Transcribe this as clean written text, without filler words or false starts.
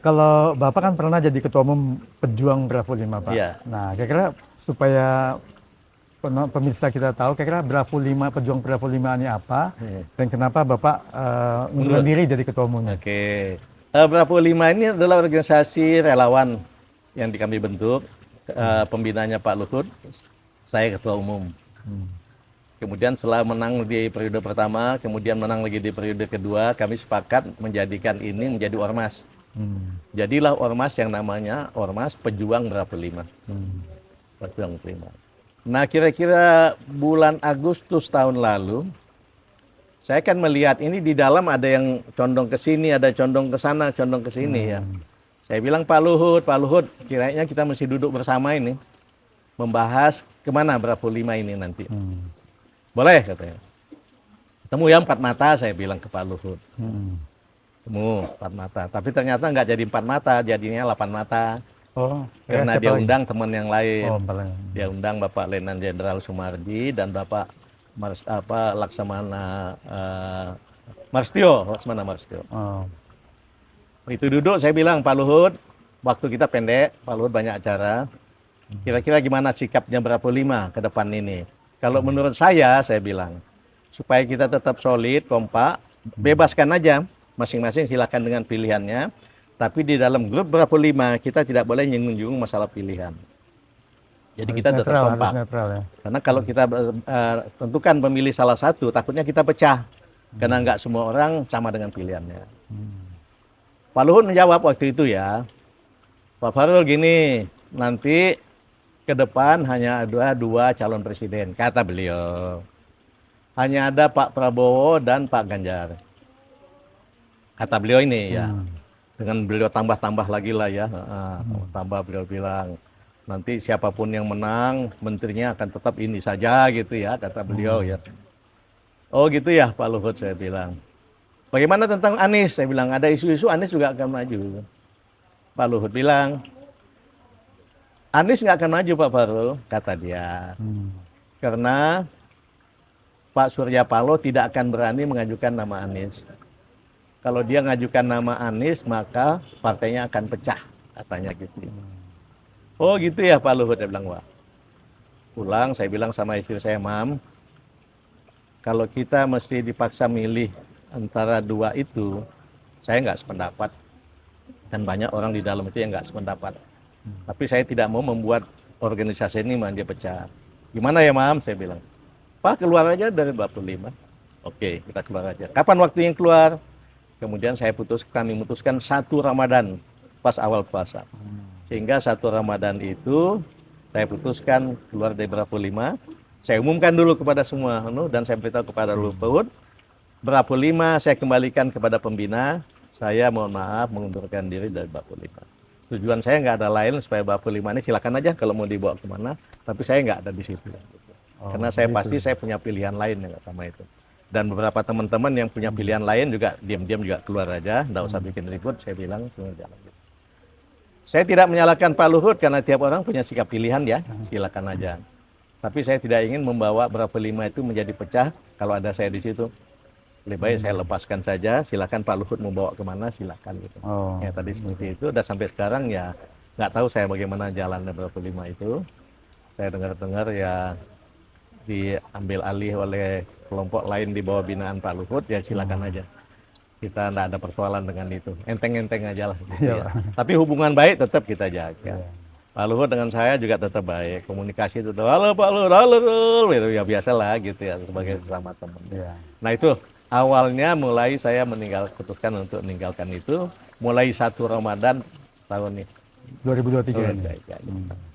Kalau Bapak kan pernah jadi ketua umum Pejuang Bravo 5, Pak. Iya. Nah, kira-kira supaya pemirsa kita tahu, kira-kira Bravo 5, Pejuang Bravo 5 ini apa, dan kenapa Bapak mengundurkan diri jadi ketua umumnya? Oke. Bravo 5 ini adalah organisasi relawan yang kami bentuk. Pembinanya Pak Luhut, saya ketua umum. Kemudian setelah menang di periode pertama, kemudian menang lagi di periode kedua, kami sepakat menjadikan ini menjadi ormas. Jadilah ormas yang namanya Ormas Pejuang Bravo 5. Pejuang 5. Nah, kira-kira bulan Agustus tahun lalu, saya kan melihat ini di dalam ada yang condong ke sini, ada condong ke sana, condong ke sini ya. Saya bilang Pak Luhut, kiranya kita mesti duduk bersama ini, membahas kemana Bravo 5 ini nanti. Boleh katanya. Ketemu ya 4 mata, saya bilang ke Pak Luhut. Ketemu 4 mata, tapi ternyata nggak jadi 4 mata, jadinya 8 mata. Karena dia undang teman yang lain. Dia undang Bapak Letnan Jenderal Sumardi dan Bapak Laksamana Marstio. Itu duduk, saya bilang Pak Luhut, waktu kita pendek, Pak Luhut banyak acara. Kira-kira gimana sikapnya Bravo 5 ke depan ini? Kalau menurut saya bilang, supaya kita tetap solid, kompak, bebaskan aja, masing-masing silakan dengan pilihannya. Tapi di dalam grup Bravo 5, kita tidak boleh nyinggung masalah pilihan. Jadi harus kita tetap kompak. Ya. Karena kalau kita tentukan pemilih salah satu, takutnya kita pecah. Karena nggak semua orang sama dengan pilihannya. Pak Luhut menjawab waktu itu ya, Pak Farul gini, nanti ke depan hanya ada 2 calon presiden, kata beliau. Hanya ada Pak Prabowo dan Pak Ganjar. Kata beliau ini ya. Dengan beliau tambah-tambah lagi lah ya. Tambah beliau bilang, nanti siapapun yang menang, menterinya akan tetap ini saja gitu ya, kata beliau ya. Oh gitu ya Pak Luhut, saya bilang. Bagaimana tentang Anies? Saya bilang, ada isu-isu Anies juga akan maju. Pak Luhut bilang, Anies nggak akan maju Pak Farul, kata dia. Karena Pak Surya Paloh tidak akan berani mengajukan nama Anies. Kalau dia ngajukan nama Anies, maka partainya akan pecah, katanya gitu. Oh gitu ya Pak Luhut, saya bilang, wah. Pulang, saya bilang sama istri saya, Mam, kalau kita mesti dipaksa milih antara 2 itu, saya nggak sependapat. Dan banyak orang di dalam itu yang nggak sependapat. Tapi saya tidak mau membuat organisasi ini menjadi pecah. Gimana ya Mam? Saya bilang, Pak keluar aja dari Bravo 5. Oke, kita keluar aja. Kapan waktunya keluar? Kemudian kami memutuskan 1 Ramadan pas awal puasa. Sehingga 1 Ramadan itu saya putuskan keluar dari Bravo 5. Saya umumkan dulu kepada semua dan saya beritahu kepada Luhut, Bravo 5 saya kembalikan kepada pembina. Saya mohon maaf mengundurkan diri dari Bravo 5. Tujuan saya nggak ada lain supaya Bravo 5 ini silakan aja kalau mau dibawa kemana, tapi saya nggak ada di situ. Karena saya pasti saya punya pilihan lain yang sama itu. Dan beberapa teman-teman yang punya pilihan lain juga diam-diam juga keluar aja, nggak usah bikin ribut, saya bilang semua jalan. Saya tidak menyalahkan Pak Luhut karena tiap orang punya sikap pilihan ya, silakan aja. Tapi saya tidak ingin membawa Bravo 5 itu menjadi pecah kalau ada saya di situ. Lebih baik saya lepaskan saja, silakan Pak Luhut mau bawa kemana, silakan gitu. Ya tadi seperti itu, dan sampai sekarang ya nggak tahu saya bagaimana jalannya Bravo 5 itu. Saya dengar-dengar ya diambil alih oleh kelompok lain di bawah binaan Pak Luhut, ya silakan aja. Kita nggak ada persoalan dengan itu, enteng-enteng aja lah. Gitu ya. Tapi hubungan baik tetap kita jaga. Pak Luhut dengan saya juga tetap baik, komunikasi tetap, halo Pak Luhut, halo, gitu ya biasalah gitu ya sebagai sesama teman. Nah itu awalnya mulai saya putuskan untuk meninggalkan itu mulai 1 Ramadan tahun ini. 2023 ini.